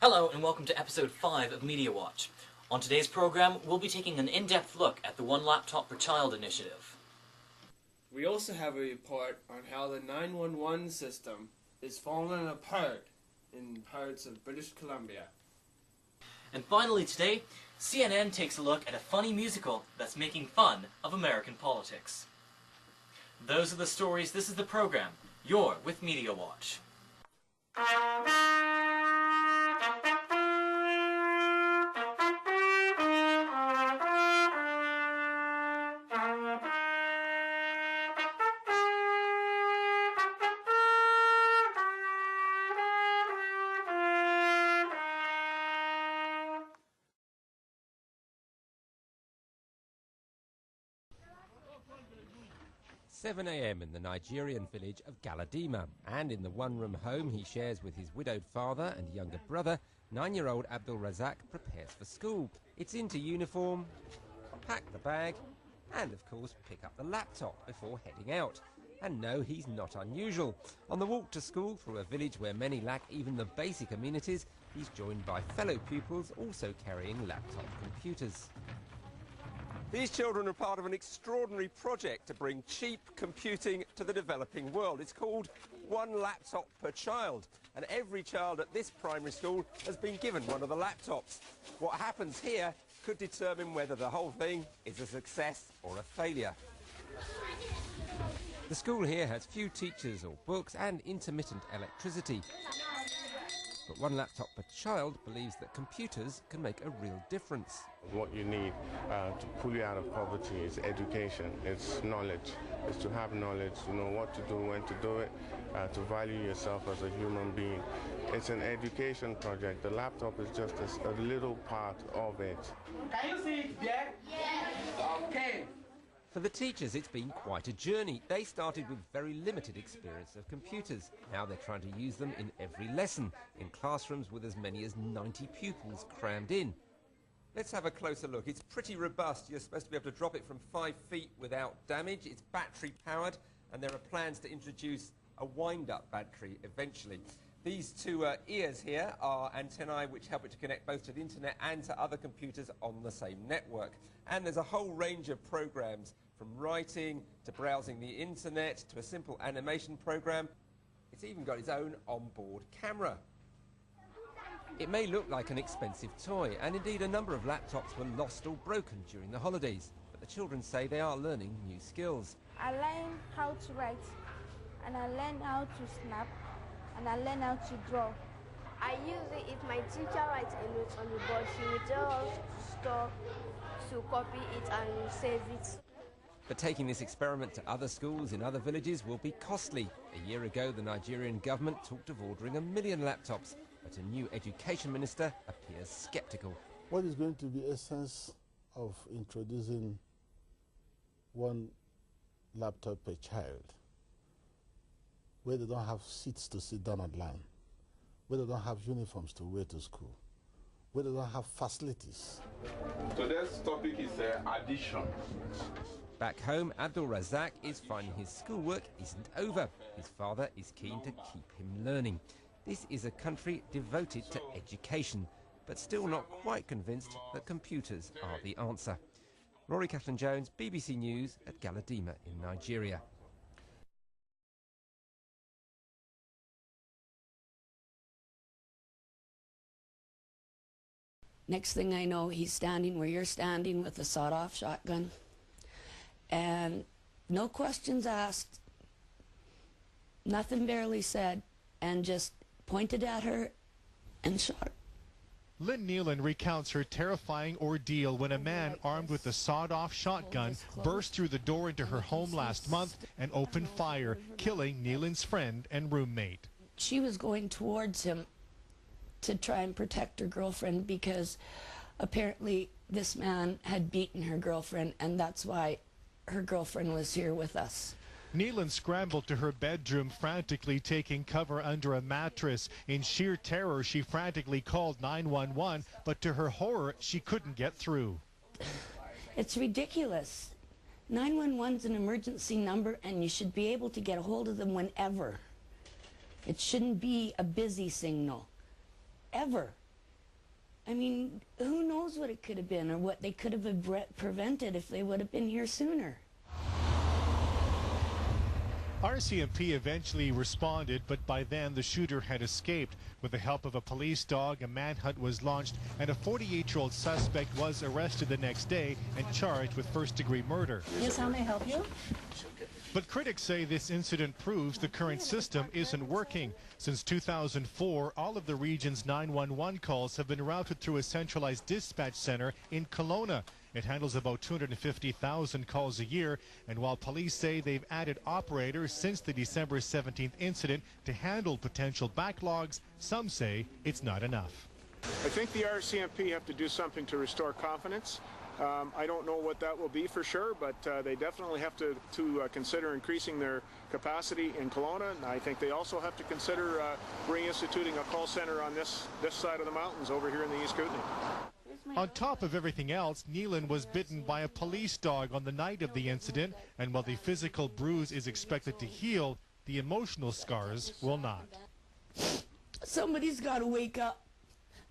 Hello and welcome to episode 5 of Media Watch. On today's program, we'll be taking an in-depth look at the One Laptop Per Child initiative. We also have a report on how the 911 system is falling apart in parts of British Columbia. And finally today, CNN takes a look at a funny musical that's making fun of American politics. Those are the stories, this is the program. You're with Media Watch. 7 a.m. in the Nigerian village of Galadima, and in the one-room home he shares with his widowed father and younger brother, 9-year-old Abdul Razak prepares for school. It's into uniform, pack the bag, and of course pick up the laptop before heading out. And no, he's not unusual. On the walk to school through a village where many lack even the basic amenities, he's joined by fellow pupils also carrying laptop computers. These children are part of an extraordinary project to bring cheap computing to the developing world. It's called One Laptop Per Child, and every child at this primary school has been given one of the laptops. What happens here could determine whether the whole thing is a success or a failure. The school here has few teachers or books and intermittent electricity. But One Laptop Per Child believes that computers can make a real difference. What you need to pull you out of poverty is education, it's knowledge. It's to have knowledge, to know what to do, when to do it, to value yourself as a human being. It's an education project. The laptop is just a little part of it. Can you see it there? Yes. Okay. For the teachers, it's been quite a journey. They started with very limited experience of computers. Now they're trying to use them in every lesson, in classrooms with as many as 90 pupils crammed in. Let's have a closer look. It's pretty robust. You're supposed to be able to drop it from 5 feet without damage. It's battery powered, and there are plans to introduce a wind-up battery eventually. These two ears here are antennae which help it to connect both to the internet and to other computers on the same network. And there's a whole range of programs, from writing to browsing the internet to a simple animation program. It's even got its own onboard camera. It may look like an expensive toy, and indeed a number of laptops were lost or broken during the holidays. But the children say they are learning new skills. I learned how to write, and I learned how to snap, and I learned how to draw. I use it if my teacher writes a note on the board, she will tell us to stop, to copy it and save it. But taking this experiment to other schools in other villages will be costly. A year ago, the Nigerian government talked of ordering 1 million laptops, but a new education minister appears sceptical. What is going to be the essence of introducing one laptop per child, where they don't have seats to sit down and learn, where they don't have uniforms to wear to school, where they don't have facilities? Today's topic is addition. Back home, Abdul Razak is finding his schoolwork isn't over. His father is keen to keep him learning. This is a country devoted to education, but still not quite convinced that computers are the answer. Rory Catlin-Jones, BBC News at Galadima in Nigeria. Next thing I know, he's standing where you're standing with a sawed-off shotgun. And no questions asked, nothing barely said, and just pointed at her and shot her. Lynn Nealon recounts her terrifying ordeal when a man armed with a sawed-off shotgun burst through the door into her home last month and opened fire, killing Nealon's friend and roommate. She was going towards him to try and protect her girlfriend because apparently this man had beaten her girlfriend, and that's why her girlfriend was here with us. Nealon scrambled to her bedroom, frantically taking cover under a mattress. In sheer terror, she frantically called 911, but to her horror, she couldn't get through. It's ridiculous. 911's an emergency number, and you should be able to get a hold of them whenever. It shouldn't be a busy signal, ever. I mean, who knows what it could have been or what they could have prevented if they would have been here sooner. RCMP eventually responded, but by then the shooter had escaped. With the help of a police dog, a manhunt was launched, and a 48-year-old suspect was arrested the next day and charged with first-degree murder. Yes, how may I help you? But critics say this incident proves the current system isn't working. Since 2004, all of the region's 911 calls have been routed through a centralized dispatch center in Kelowna. It handles about 250,000 calls a year, and while police say they've added operators since the December 17th incident to handle potential backlogs, some say it's not enough. I think the RCMP have to do something to restore confidence. I don't know what that will be for sure, but they definitely have to consider increasing their capacity in Kelowna. And I think they also have to consider reinstituting a call center on this side of the mountains over here in the East Kootenay. On top of everything else, Neelan was bitten by a police dog on the night of the incident, and while the physical bruise is expected to heal, the emotional scars will not. Somebody's got to wake up.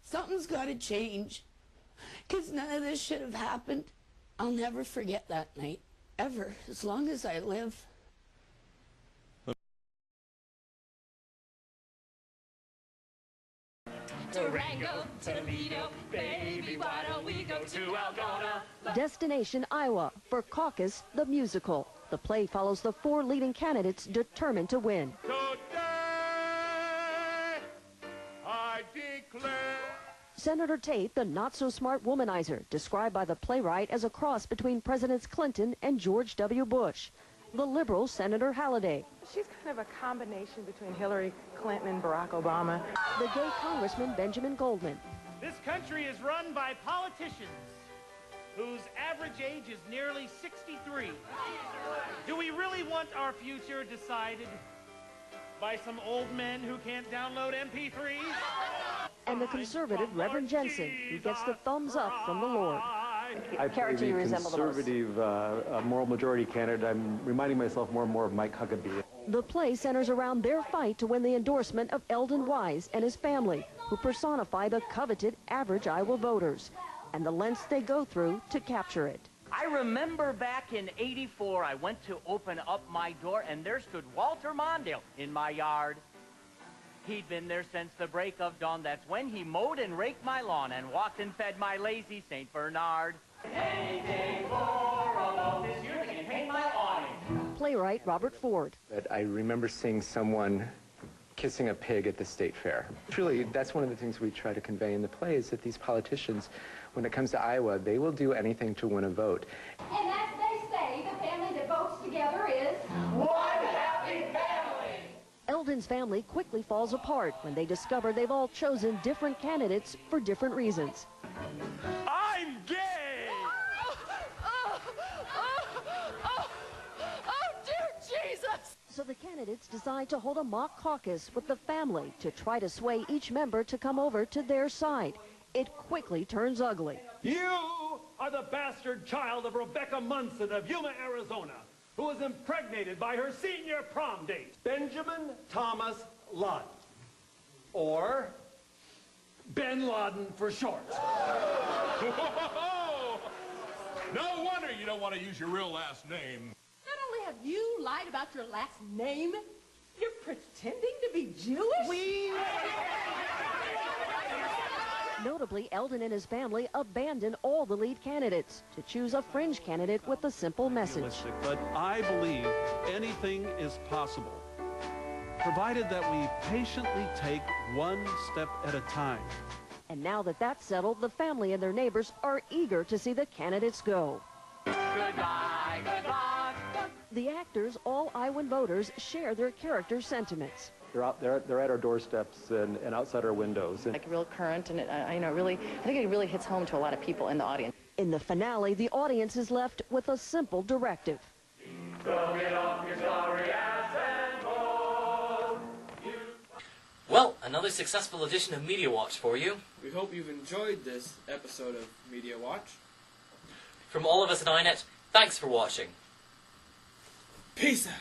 Something's got to change. Because none of this should have happened. I'll never forget that night, ever, as long as I live. Durango, Toledo, baby, why don't we go to Algona? Destination Iowa for Caucus the Musical. The play follows the 4 leading candidates determined to win. Today, I declare. Senator Tate, the not-so-smart womanizer, described by the playwright as a cross between Presidents Clinton and George W. Bush. The liberal Senator Halliday. She's kind of a combination between Hillary Clinton and Barack Obama. The gay Congressman Benjamin Goldman. This country is run by politicians whose average age is nearly 63. Do we really want our future decided by some old men who can't download MP3s? And the conservative Reverend Jensen, who gets the thumbs up from the Lord. I play the conservative moral majority candidate. I'm reminding myself more and more of Mike Huckabee. The play centers around their fight to win the endorsement of Eldon Wise and his family, who personify the coveted average Iowa voters, and the lengths they go through to capture it. I remember back in '84, I went to open up my door, and there stood Walter Mondale in my yard. He'd been there since the break of dawn. That's when he mowed and raked my lawn and walked and fed my lazy St. Bernard. Anything more about this year can paint my awning. Playwright Robert Ford. I remember seeing someone kissing a pig at the state fair. Truly, that's one of the things we try to convey in the play, is that these politicians, when it comes to Iowa, they will do anything to win a vote. And as they say, the family that votes together is one happy family. Eldon's family quickly falls apart when they discover they've all chosen different candidates for different reasons. I'm gay! Oh, dear Jesus! So the candidates decide to hold a mock caucus with the family to try to sway each member to come over to their side. It quickly turns ugly. You are the bastard child of Rebecca Munson of Yuma, Arizona, who was impregnated by her senior prom date, Benjamin Thomas Ludd, or Ben Laden for short. No wonder you don't want to use your real last name. Not only have you lied about your last name, you're pretending to be Jewish? Notably, Eldon and his family abandon all the lead candidates to choose a fringe candidate with a simple message. But I believe anything is possible, provided that we patiently take one step at a time. And now that that's settled, the family and their neighbors are eager to see the candidates go. Goodbye, goodbye. The actors, all Iowan voters, share their character sentiments. They're at our doorsteps and outside our windows. Like real current, and I think it really hits home to a lot of people in the audience. In the finale, the audience is left with a simple directive. Go get off your sorry ass and vote. Well, another successful edition of Media Watch for you. We hope you've enjoyed this episode of Media Watch. From all of us at iNet, thanks for watching. Peace out.